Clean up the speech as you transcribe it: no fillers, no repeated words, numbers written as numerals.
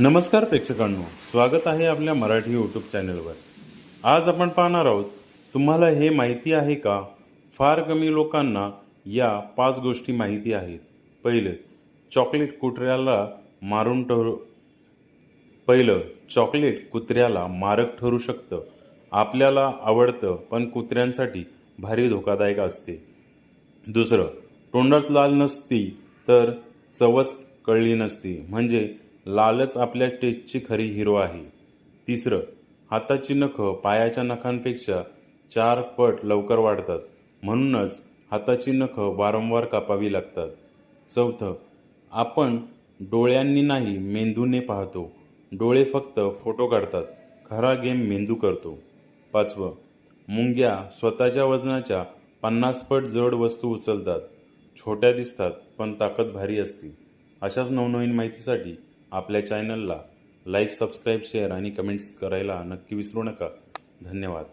नमस्कार प्रेक्षकांनो, स्वागत आहे आपल्या मराठी यूट्यूब चॅनलवर। आज आपण पाहणार आहोत, तुम्हाला हे माहिती आहे का? फार कमी लोकांना या 5 गोष्टी माहिती आहेत। पहिलं, चॉकलेट कुत्र्याला मारक ठरू शकतं। आपल्याला आवडतं, पण कुत्र्यांसाठी भारी धोकादायक असते। दुसरं, तोंडात लाल नसती तर चवच कळली नसती, म्हणजे लालच आपल्या टेस्टची खरी हिरो आहे। तिसरं, हाताची नखं पायाच्या नखांपेक्षा 4 पट लवकर वाढतात, म्हणूनच हाताची नखं वारंवार कापावी लागतात। चौथं, आपण डोळ्यांनी नाही मेंदूने पाहतो, डोळे फक्त फोटो काढतात, खरा गेम मेंदू करतो। पाचवं, मुंग्या स्वतःच्या वजनाच्या 50 पट जड वस्तू उचलतात, छोट्या दिसतात पण ताकद भारी असते। अशाच नवनवीन माहितीसाठी आपल्या चॅनलला लाईक, सबस्क्राईब, शेअर आणि कमेंट्स करायला नक्की विसरू नका। धन्यवाद।